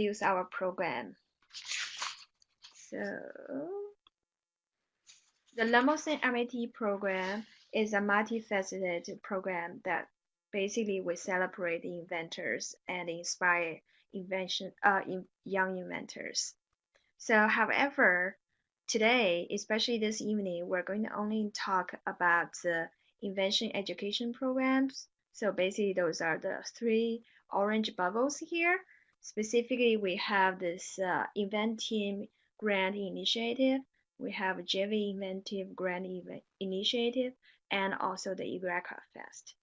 introduce our program. So, the Lemelson-MIT Program is a multifaceted program that basically we celebrate inventors and inspire young inventors. So, however, today, especially this evening, we're going to only talk about the invention education programs. So basically, those are the three orange bubbles here. Specifically, we have this Inventive Grant Initiative, we have JV Inventive Grant Initiative, and also the Eureka Fest.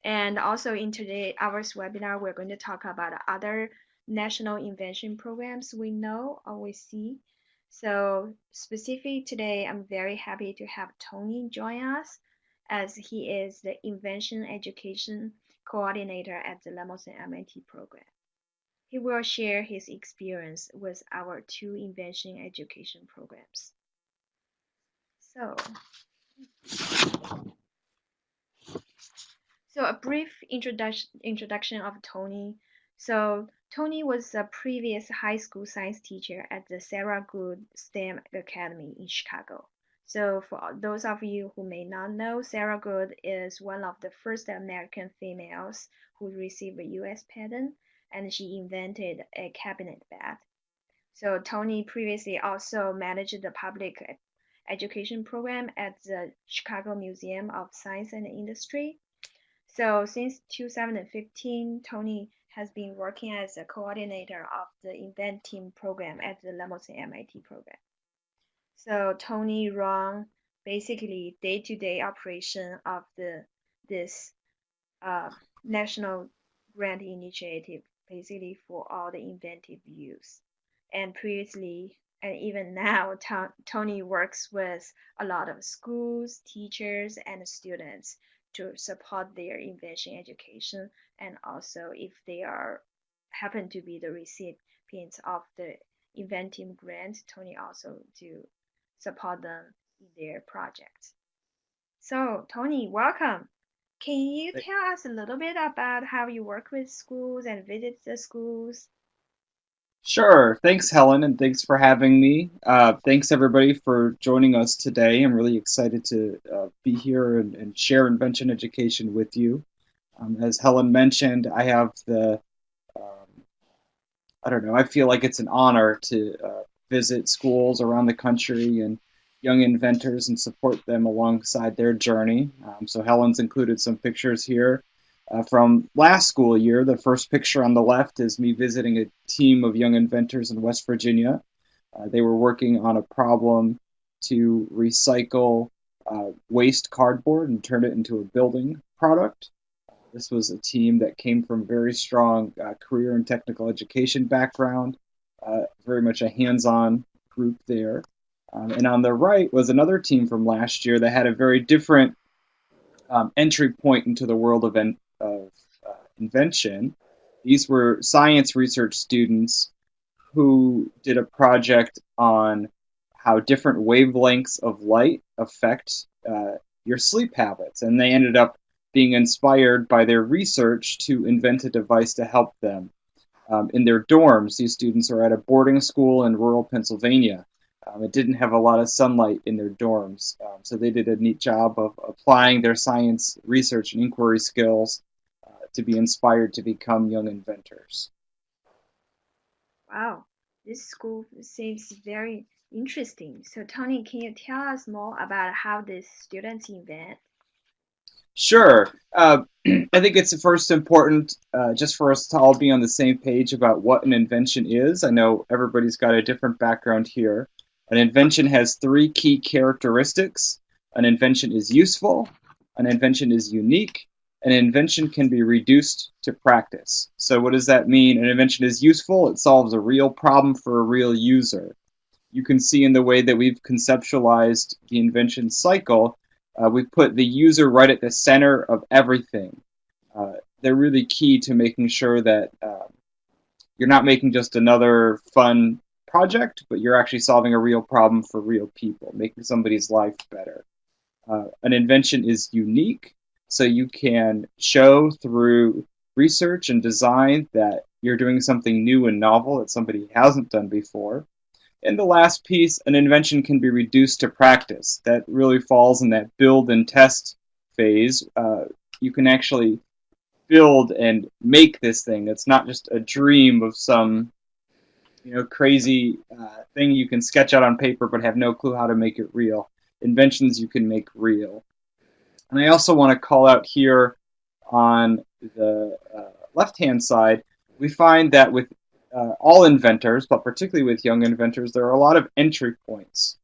And also in today hour's webinar, we're going to talk about other national invention programs we know or we see. So specifically today, I'm very happy to have Tony join us as he is the Invention Education Coordinator at the Lemelson-MIT Program. He will share his experience with our two invention education programs. So a brief introduction of Tony. So Tony was a previous high school science teacher at the Sarah Good STEM Academy in Chicago. So for those of you who may not know, Sarah Good is one of the first American females who received a U.S. patent, and she invented a cabinet bed. So Tony previously also managed the public education program at the Chicago Museum of Science and Industry. So since 2015, Tony has been working as a coordinator of the Inventing program at the Lemelson-MIT Program. So Tony run basically day-to-day operation of this national grant initiative, basically for all the inventive use. And previously, and even now, Tony works with a lot of schools, teachers, and students to support their invention education, and also if they happen to be the recipients of the inventive grant, Tony also to support them in their projects. So Tony, welcome. Can you tell us a little bit about how you work with schools and visit the schools? Sure. Thanks, Helen, and thanks for having me. Thanks, everybody, for joining us today. I'm really excited to be here and share invention education with you. As Helen mentioned, I have I don't know, I feel like it's an honor to visit schools around the country and young inventors and support them alongside their journey. So Helen's included some pictures here from last school year. The first picture on the left is me visiting a team of young inventors in West Virginia. They were working on a problem to recycle waste cardboard and turn it into a building product. This was a team that came from very strong career and technical education background, very much a hands-on group there. And on the right was another team from last year that had a very different entry point into the world of invention. These were science research students who did a project on how different wavelengths of light affect your sleep habits. And they ended up being inspired by their research to invent a device to help them. In their dorms, these students are at a boarding school in rural Pennsylvania. It didn't have a lot of sunlight in their dorms, so they did a neat job of applying their science research and inquiry skills to be inspired to become young inventors. Wow, this school seems very interesting. So Tony, can you tell us more about how these students invent? Sure. I think it's first important just for us to all be on the same page about what an invention is. I know everybody's got a different background here. An invention has three key characteristics. An invention is useful, an invention is unique, an invention can be reduced to practice. So what does that mean? An invention is useful, it solves a real problem for a real user. You can see in the way that we've conceptualized the invention cycle, we put the user right at the center of everything. They're really key to making sure that you're not making just another fun project, but you're actually solving a real problem for real people, making somebody's life better. An invention is unique, so you can show through research and design that You're doing something new and novel that somebody hasn't done before. And the last piece, an invention can be reduced to practice. That really falls in that build and test phase. You can actually build and make this thing. It's not just a dream of some crazy thing you can sketch out on paper but have no clue how to make it real. Inventions you can make real. And I also want to call out here on the left-hand side, we find that with all inventors, but particularly with young inventors, there are a lot of entry points.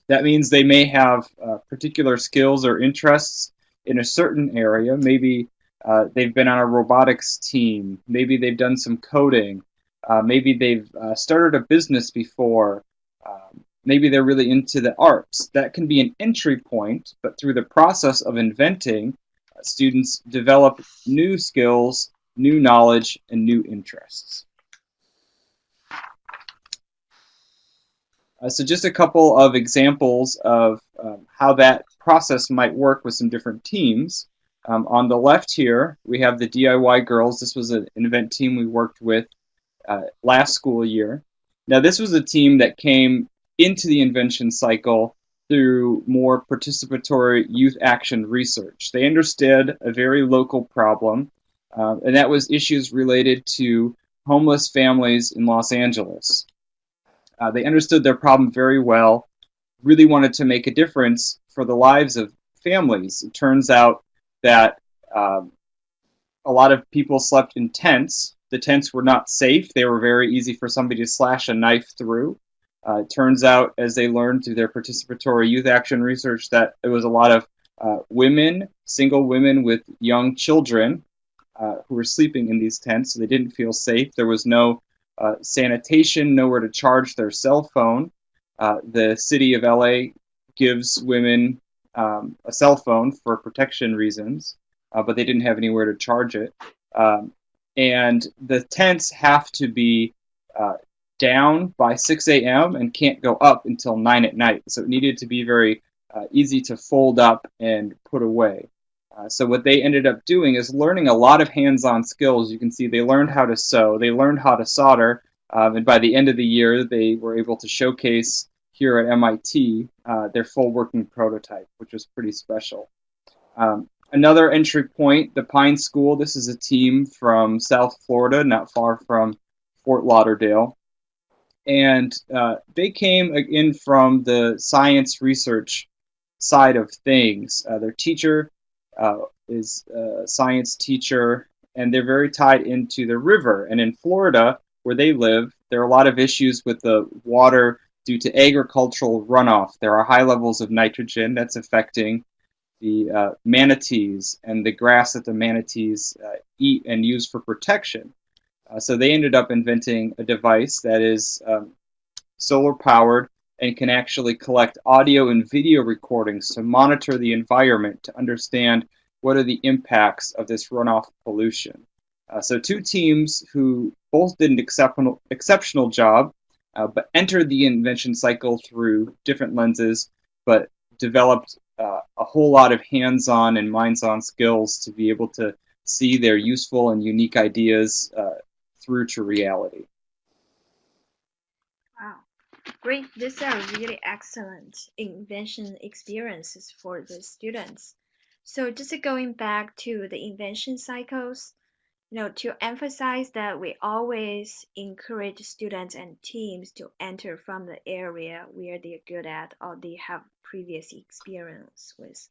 That means they may have particular skills or interests in a certain area. Maybe they've been on a robotics team. Maybe they've done some coding. Maybe they've started a business before. Maybe they're really into the arts. That can be an entry point, but through the process of inventing, students develop new skills, new knowledge, and new interests. So just a couple of examples of how that process might work with some different teams. On the left here, we have the DIY girls. This was an invent team we worked with last school year. Now, this was a team that came into the invention cycle through more participatory youth action research. They understood a very local problem, and that was issues related to homeless families in Los Angeles. They understood their problem very well, really wanted to make a difference for the lives of families. It turns out that a lot of people slept in tents. The tents were not safe. They were very easy for somebody to slash a knife through. It turns out, as they learned through their participatory youth action research, that there was a lot of women, single women with young children who were sleeping in these tents, so they didn't feel safe. There was no sanitation, nowhere to charge their cell phone. The city of LA gives women a cell phone for protection reasons, but they didn't have anywhere to charge it. And the tents have to be down by 6 a.m. and can't go up until 9 at night. So it needed to be very easy to fold up and put away. So what they ended up doing is learning a lot of hands-on skills. You can see they learned how to sew, they learned how to solder, and by the end of the year, they were able to showcase here at MIT their full working prototype, which was pretty special. Another entry point, the Pine School. This is a team from South Florida, not far from Fort Lauderdale. And they came in from the science research side of things. Their teacher is a science teacher, and they're very tied into the river. And in Florida, where they live, there are a lot of issues with the water due to agricultural runoff. There are high levels of nitrogen that's affecting the manatees and the grass that the manatees eat and use for protection. So they ended up inventing a device that is solar powered and can actually collect audio and video recordings to monitor the environment to understand what are the impacts of this runoff pollution. So two teams who both did an exceptional job, but entered the invention cycle through different lenses, but developed a whole lot of hands-on and minds-on skills to be able to see their useful and unique ideas through to reality. Wow, great. These are really excellent invention experiences for the students. So just going back to the invention cycles, to emphasize that we always encourage students and teams to enter from the area where they're good at or they have previous experience with.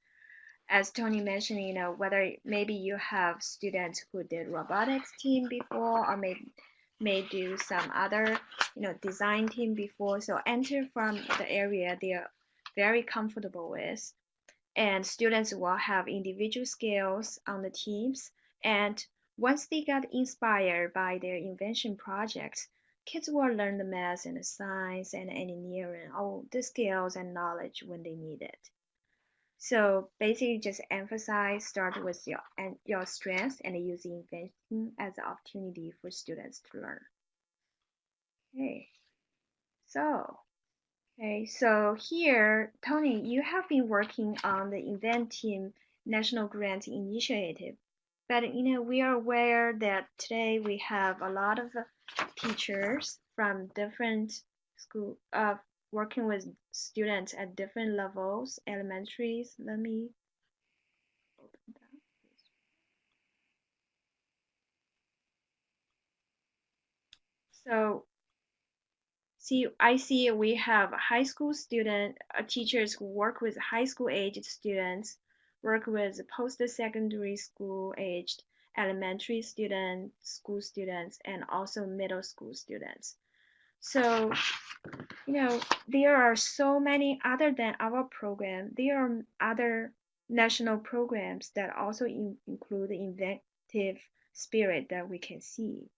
As Tony mentioned, whether maybe you have students who did robotics team before or may do some other, design team before. So enter from the area they're very comfortable with. And students will have individual skills on the teams. And once they get inspired by their invention projects, kids will learn the math and the science and engineering, all the skills and knowledge when they need it. So basically just emphasize, start with your strengths and use invention as an opportunity for students to learn. So here, Tony, you have been working on the Invent Team National Grant Initiative. But we are aware that today we have a lot of teachers from different school working with students at different levels, elementaries. Let me open that. So I see we have high school teachers who work with high school aged students, work with post-secondary school aged elementary school students, and also middle school students. So, there are so many other than our program. There are other national programs that also include the inventive spirit that we can see.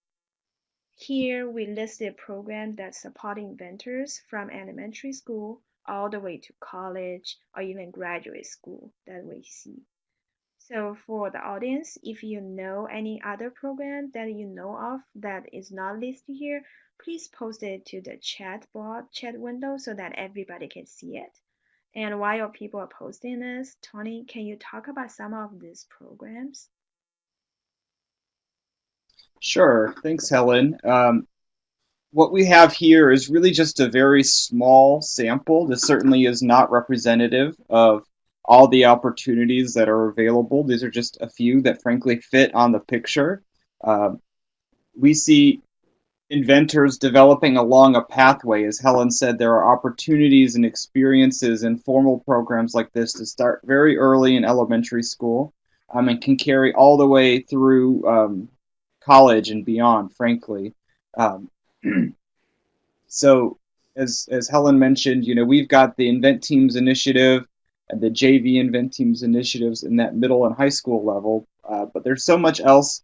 Here we listed programs that support inventors from elementary school all the way to college or even graduate school that we see. So for the audience, if you know any other program that you know of that is not listed here, please post it to the chat window so that everybody can see it. And while people are posting this, Tony, can you talk about some of these programs? Sure. Thanks, Helen. What we have here is really just a very small sample. This certainly is not representative of all the opportunities that are available. These are just a few that frankly fit on the picture. We see inventors developing along a pathway. As Helen said, there are opportunities and experiences in formal programs like this to start very early in elementary school and can carry all the way through college and beyond, frankly. Um, so, as Helen mentioned, we've got the Invent Teams initiative and the JV Invent Teams initiatives in that middle and high school level, but there's so much else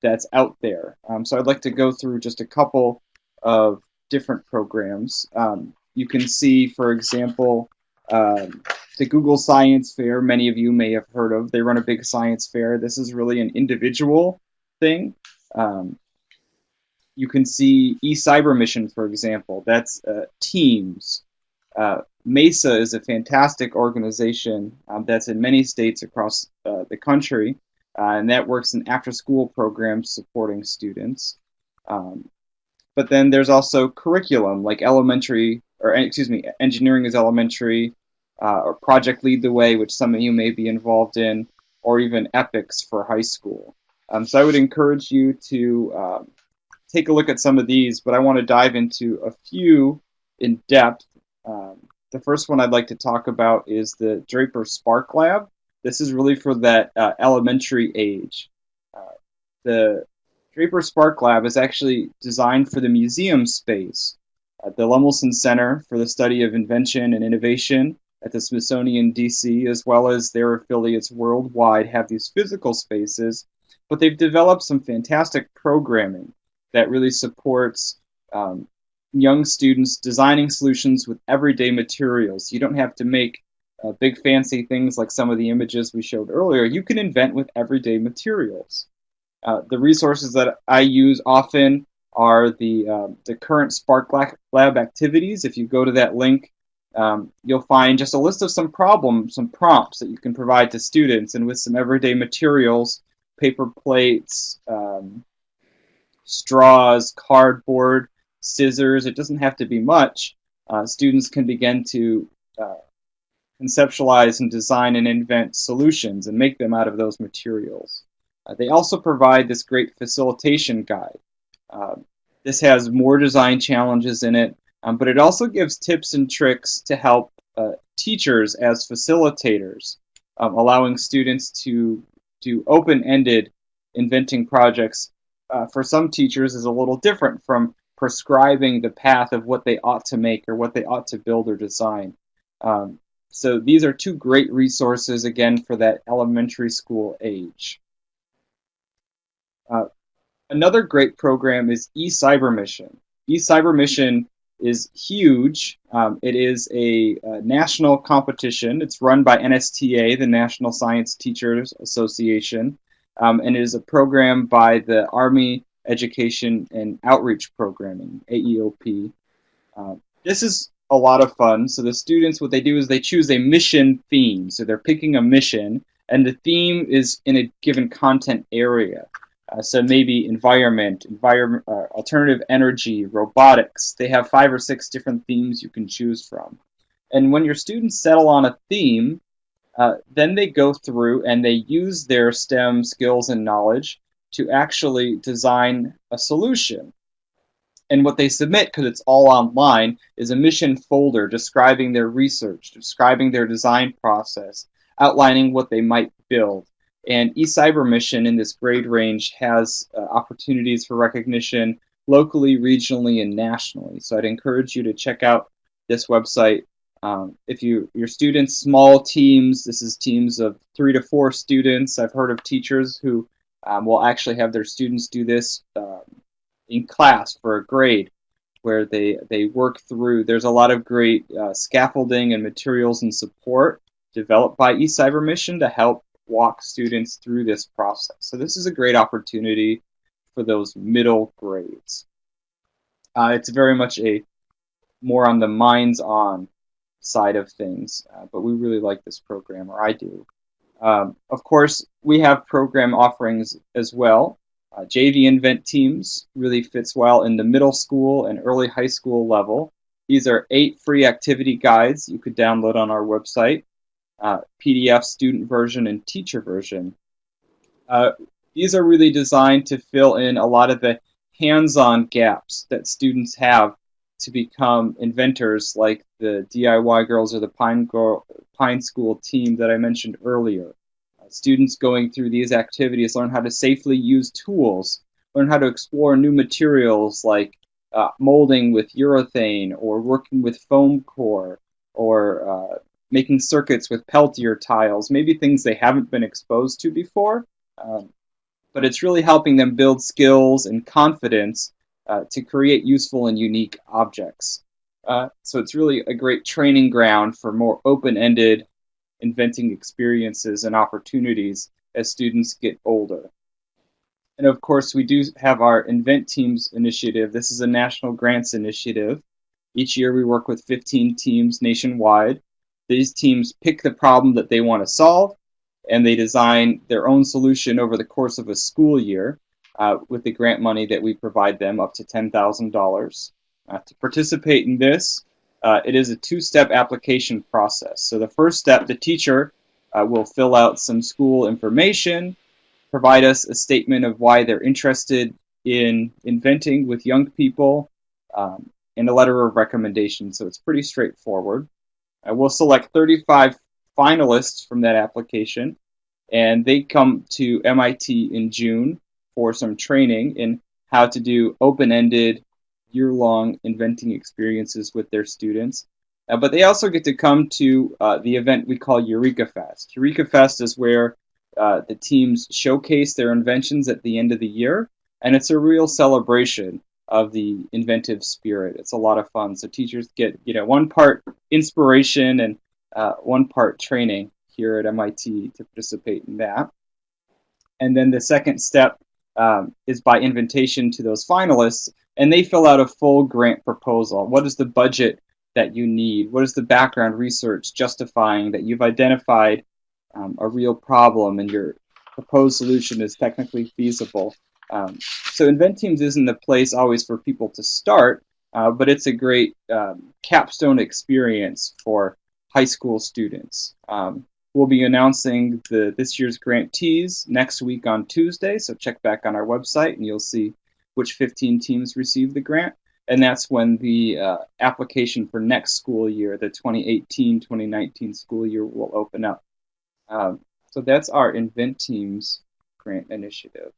that's out there. So I'd like to go through just a couple of different programs. You can see, for example, the Google Science Fair, many of you may have heard of. They run a big science fair. This is really an individual thing. You can see eCyber Mission, for example. That's teams. MESA is a fantastic organization that's in many states across the country, and that works in after-school programs supporting students. But then there's also curriculum, like engineering is elementary, or Project Lead the Way, which some of you may be involved in, or even EPICS for high school. So I would encourage you to take a look at some of these, but I want to dive into a few in depth. The first one I'd like to talk about is the Draper Spark Lab. This is really for that elementary age. The Draper Spark Lab is actually designed for the museum space at the Lemelson Center for the Study of Invention and Innovation at the Smithsonian, D.C., as well as their affiliates worldwide have these physical spaces, but they've developed some fantastic programming that really supports young students designing solutions with everyday materials. You don't have to make big fancy things like some of the images we showed earlier. You can invent with everyday materials. The resources that I use often are the current Spark Lab activities. If you go to that link, you'll find just a list of some problems, some prompts that you can provide to students, and with some everyday materials, paper plates, straws, cardboard, scissors. It doesn't have to be much. Students can begin to conceptualize and design and invent solutions and make them out of those materials. They also provide this great facilitation guide. This has more design challenges in it, but it also gives tips and tricks to help teachers as facilitators, allowing students to do open-ended inventing projects. For some teachers is a little different from prescribing the path of what they ought to make or what they ought to build or design. So these are two great resources, again, for that elementary school age. Another great program is eCyber Mission. eCyber Mission is huge. It is a national competition. It's run by NSTA, the National Science Teachers Association, and it is a program by the Army Education and Outreach Programming, AEOP. This is a lot of fun. So the students, what they do is they choose a mission theme. So they're picking a mission, and the theme is in a given content area. So maybe alternative energy, robotics. They have 5 or 6 different themes you can choose from. And when your students settle on a theme, then they go through and they use their STEM skills and knowledge to actually design a solution. And what they submit, because it's all online, is a mission folder describing their research, describing their design process, outlining what they might build. And eCyber Mission in this grade range has opportunities for recognition locally, regionally, and nationally. So I'd encourage you to check out this website. If your students, small teams, this is teams of 3 to 4 students. I've heard of teachers who will actually have their students do this in class for a grade where they work through. There's a lot of great scaffolding and materials and support developed by eCyber Mission to help walk students through this process. So this is a great opportunity for those middle grades. It's very much a more on the minds-on side of things, but we really like this program, or I do. Of course, we have program offerings as well. JV Invent Teams really fits well in the middle school and early high school level. These are 8 free activity guides you could download on our website, PDF student version and teacher version. These are really designed to fill in a lot of the hands-on gaps that students have to become inventors, like the DIY Girls or the Pine School team that I mentioned earlier. Students going through these activities learn how to safely use tools, learn how to explore new materials like molding with urethane, or working with foam core, or making circuits with Peltier tiles, maybe things they haven't been exposed to before. But it's really helping them build skills and confidence to create useful and unique objects. So it's really a great training ground for more open-ended inventing experiences and opportunities as students get older. And of course, we do have our Invent Teams initiative. This is a national grants initiative. Each year we work with 15 teams nationwide. These teams pick the problem that they want to solve, and they design their own solution over the course of a school year with the grant money that we provide them, up to $10,000. To participate in this, it is a 2-step application process. So the first step, the teacher will fill out some school information, provide us a statement of why they're interested in inventing with young people, and a letter of recommendation. So it's pretty straightforward. We'll select 35 finalists from that application, and they come to MIT in June for some training in how to do open-ended, year-long inventing experiences with their students. But they also get to come to the event we call Eureka Fest. Eureka Fest is where the teams showcase their inventions at the end of the year, and it's a real celebration of the inventive spirit. It's a lot of fun. So teachers get, one part inspiration and one part training here at MIT to participate in that. And then the second step is by invitation to those finalists, and they fill out a full grant proposal. What is the budget that you need? What is the background research justifying that you've identified a real problem and your proposed solution is technically feasible? So Invent Teams isn't the place always for people to start, but it's a great capstone experience for high school students. We'll be announcing this year's grantees next week on Tuesday, so check back on our website and you'll see which 15 teams received the grant. And that's when the application for next school year, the 2018-2019 school year, will open up. So that's our Invent Teams grant initiative.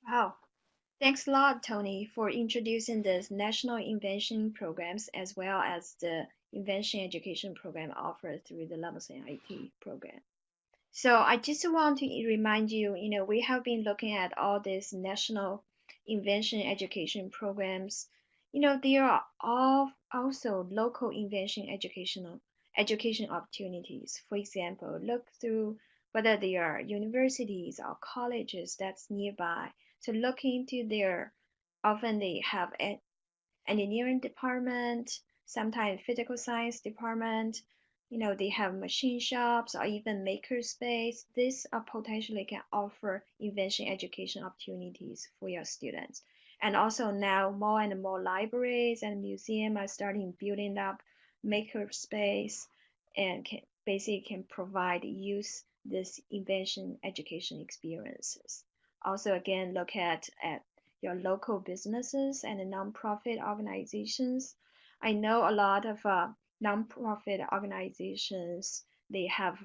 Wow. Thanks a lot, Tony, for introducing the national invention programs as well as the invention education program offered through the Lemelson-MIT program. So I just want to remind you, we have been looking at all these national invention education programs. There are all also local invention education opportunities. For example, look through whether there are universities or colleges that's nearby. So look into their, often they have an engineering department, sometimes physical science department, they have machine shops or even maker space. This potentially can offer invention education opportunities for your students. And also now more and more libraries and museums are starting building up maker space and basically can provide use this invention education experiences. Also again, look at your local businesses and nonprofit organizations. I know a lot of nonprofit organizations, they have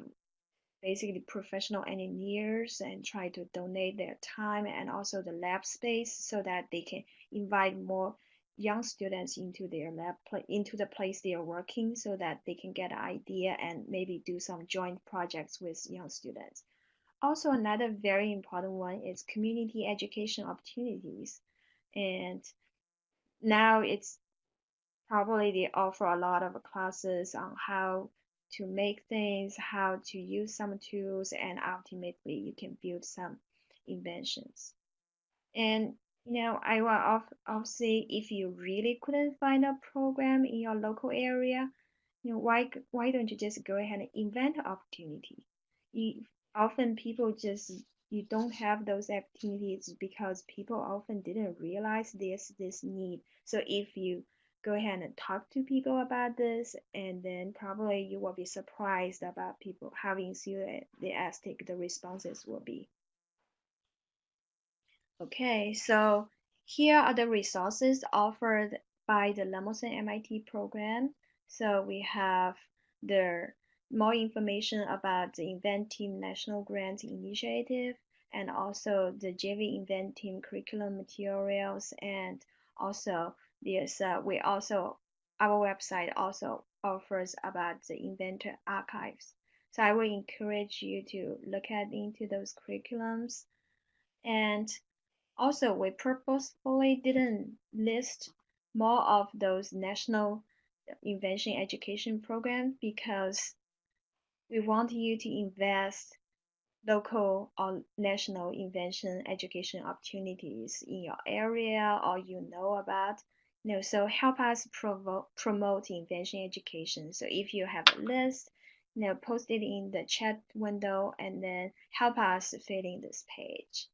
basically professional engineers and try to donate their time and also the lab space so that they can invite more young students into their lab into the place they are working so that they can get an idea and maybe do some joint projects with young students. Also, another very important one is community education opportunities. And now it's probably they offer a lot of classes on how to make things, how to use some tools, and ultimately you can build some inventions. And I will obviously, if you really couldn't find a program in your local area, why don't you just go ahead and invent an opportunity? You, often people just you don't have those opportunities because people often didn't realize there's this need. So if you go ahead and talk to people about this, and then probably you will be surprised about people how enthusiastic the responses will be. Okay, so here are the resources offered by the Lemelson-MIT program. So we have the more information about the Inventive National Grant Initiative and also the JV Inventive curriculum materials, and also we also our website also offers about the inventor archives. So I will encourage you to look into those curriculums. And also, we purposefully didn't list more of those national invention education programs because we want you to invest local or national invention education opportunities in your area or about. So help us promote invention education. So if you have a list, post it in the chat window and then help us fill in this page.